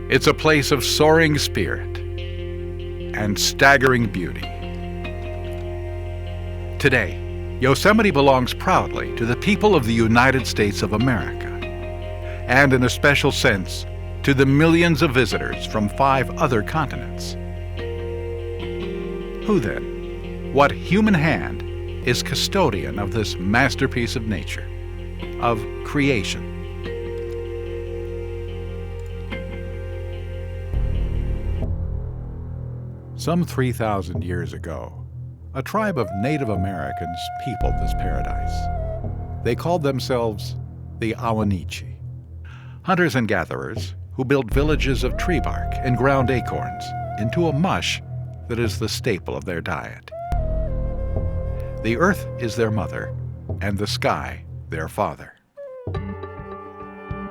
It's a place of soaring spirit and staggering beauty. Today, Yosemite belongs proudly to the people of the United States of America, and in a special sense, to the millions of visitors from 5 other continents. Who then, what human hand, is custodian of this masterpiece of nature, of creation? Some 3,000 years ago, a tribe of Native Americans peopled this paradise. They called themselves the Awanichi, hunters and gatherers who built villages of tree bark and ground acorns into a mush that is the staple of their diet. The earth is their mother, and the sky their father.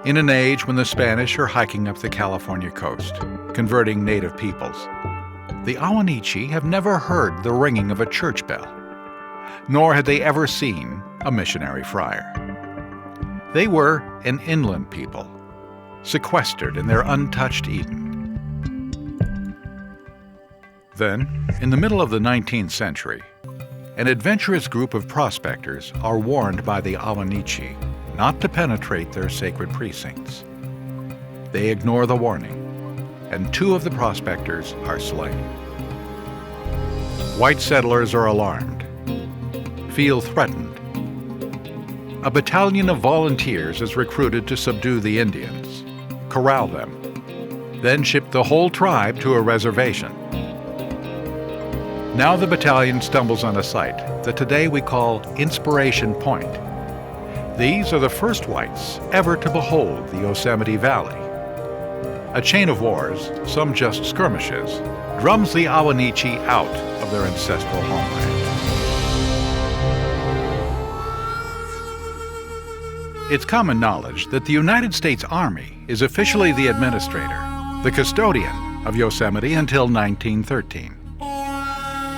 In an age when the Spanish are hiking up the California coast, converting native peoples, the Awanichi have never heard the ringing of a church bell, nor had they ever seen a missionary friar. They were an inland people, sequestered in their untouched Eden. Then, in the middle of the 19th century, an adventurous group of prospectors are warned by the Awanichi not to penetrate their sacred precincts. They ignore the warning, and 2 of the prospectors are slain. White settlers are alarmed, feel threatened. A battalion of volunteers is recruited to subdue the Indians, corral them, then ship the whole tribe to a reservation. Now the battalion stumbles on a site that today we call Inspiration Point. These are the first whites ever to behold the Yosemite Valley. A chain of wars, some just skirmishes, drums the Awanichi out of their ancestral homeland. It's common knowledge that the United States Army is officially the administrator, the custodian of Yosemite until 1913.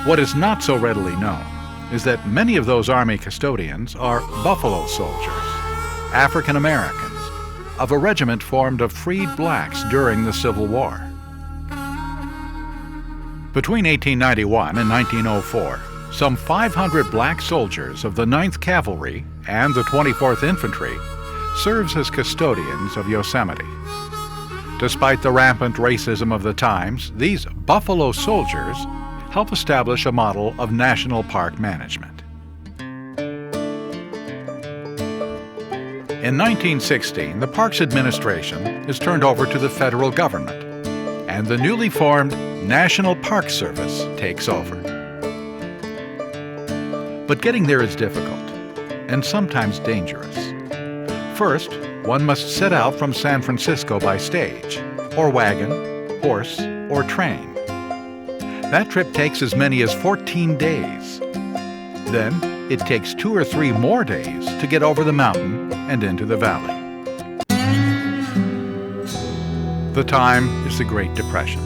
What is not so readily known is that many of those Army custodians are Buffalo soldiers, African Americans, of a regiment formed of freed blacks during the Civil War. Between 1891 and 1904, some 500 black soldiers of the 9th Cavalry and the 24th Infantry serves as custodians of Yosemite. Despite the rampant racism of the times, these Buffalo soldiers help establish a model of national park management. In 1916, the Parks Administration is turned over to the federal government, and the newly formed National Park Service takes over. But getting there is difficult, and sometimes dangerous. First, one must set out from San Francisco by stage, or wagon, horse, or train. That trip takes as many as 14 days. Then, it takes 2 or 3 more days to get over the mountain and into the valley. The time is the Great Depression,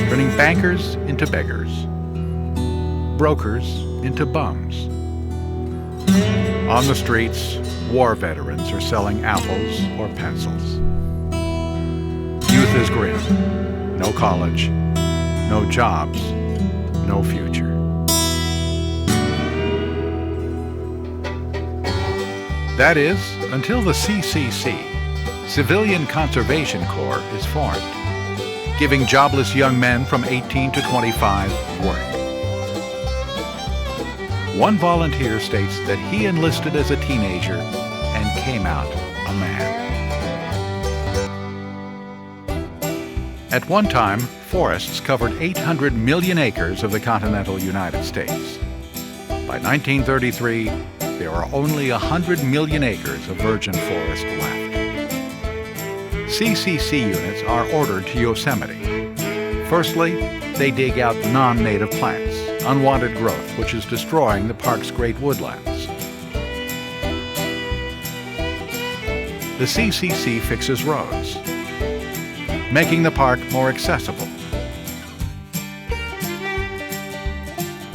turning bankers into beggars, brokers into bums. On the streets, war veterans are selling apples or pencils. Youth is grim. No college, no jobs, no future. That is, until the CCC, Civilian Conservation Corps, is formed, giving jobless young men from 18 to 25 work. One volunteer states that he enlisted as a teenager and came out a man. At one time, forests covered 800 million acres of the continental United States. By 1933, there are only 100 million acres of virgin forest left. CCC units are ordered to Yosemite. Firstly, they dig out non-native plants, unwanted growth which is destroying the park's great woodlands. The CCC fixes roads, making the park more accessible.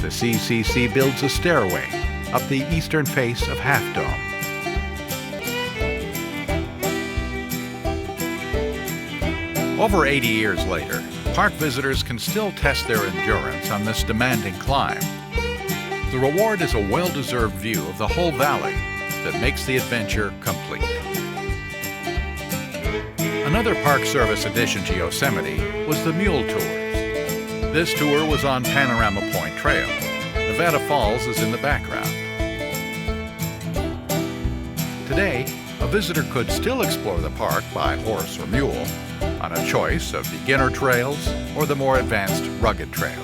The CCC builds a stairway up the eastern face of Half Dome. Over 80 years later, park visitors can still test their endurance on this demanding climb. The reward is a well-deserved view of the whole valley that makes the adventure complete. Another Park Service addition to Yosemite was the mule tours. This tour was on Panorama Point Trail. Nevada Falls is in the background. Today, a visitor could still explore the park by horse or mule on a choice of beginner trails or the more advanced rugged trail.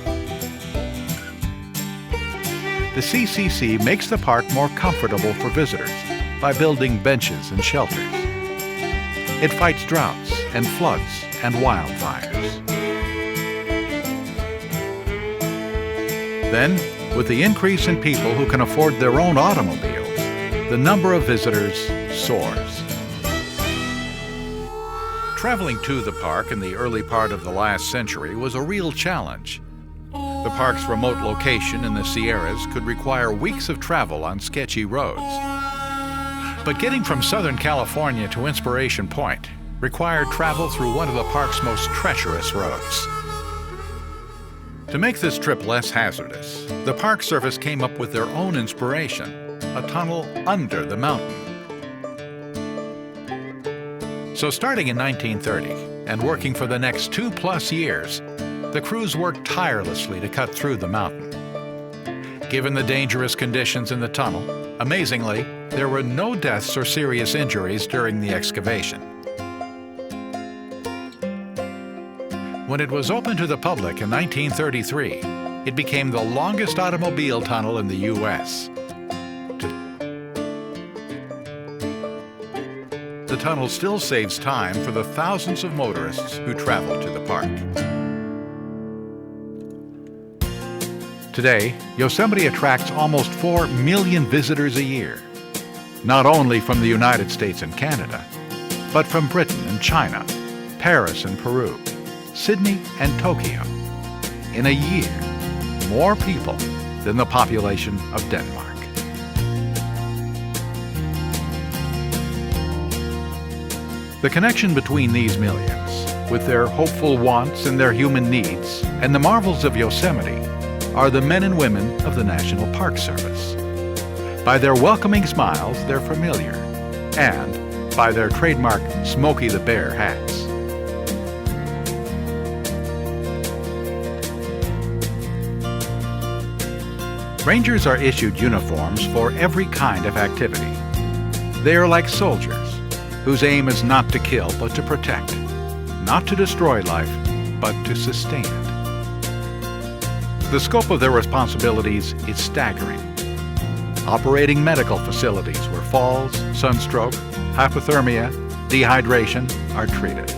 The CCC makes the park more comfortable for visitors by building benches and shelters. It fights droughts and floods and wildfires. Then, with the increase in people who can afford their own automobiles, the number of visitors soars. Traveling to the park in the early part of the last century was a real challenge. The park's remote location in the Sierras could require weeks of travel on sketchy roads. But getting from Southern California to Inspiration Point required travel through one of the park's most treacherous roads. To make this trip less hazardous, the Park Service came up with their own inspiration, a tunnel under the mountain. So starting in 1930 and working for the next 2+ years, the crews worked tirelessly to cut through the mountain. Given the dangerous conditions in the tunnel, amazingly, there were no deaths or serious injuries during the excavation. When it was opened to the public in 1933, it became the longest automobile tunnel in the U.S. The tunnel still saves time for the thousands of motorists who travel to the park. Today, Yosemite attracts almost 4 million visitors a year, not only from the United States and Canada, but from Britain and China, Paris and Peru, Sydney and Tokyo. In a year, more people than the population of Denmark. The connection between these millions, with their hopeful wants and their human needs, and the marvels of Yosemite, are the men and women of the National Park Service. By their welcoming smiles, they're familiar, and by their trademark Smokey the Bear hats. Rangers are issued uniforms for every kind of activity. They are like soldiers, whose aim is not to kill but to protect, not to destroy life, but to sustain it. The scope of their responsibilities is staggering. Operating medical facilities where falls, sunstroke, hypothermia, dehydration are treated.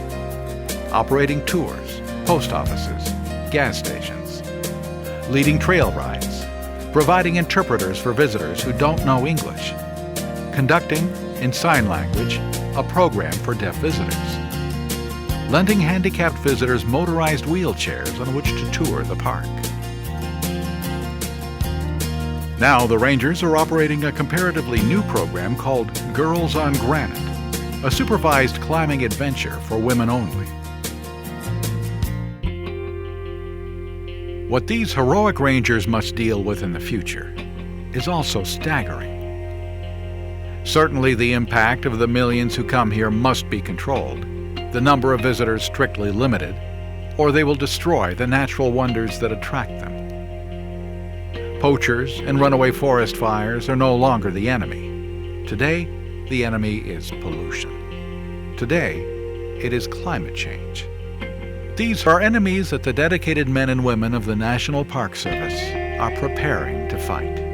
Operating tours, post offices, gas stations. Leading trail rides. Providing interpreters for visitors who don't know English. Conducting, in sign language, a program for deaf visitors. Lending handicapped visitors motorized wheelchairs on which to tour the park. Now the Rangers are operating a comparatively new program called Girls on Granite, a supervised climbing adventure for women only. What these heroic Rangers must deal with in the future is also staggering. Certainly the impact of the millions who come here must be controlled, the number of visitors strictly limited, or they will destroy the natural wonders that attract them. Poachers and runaway forest fires are no longer the enemy. Today, the enemy is pollution. Today, it is climate change. These are enemies that the dedicated men and women of the National Park Service are preparing to fight.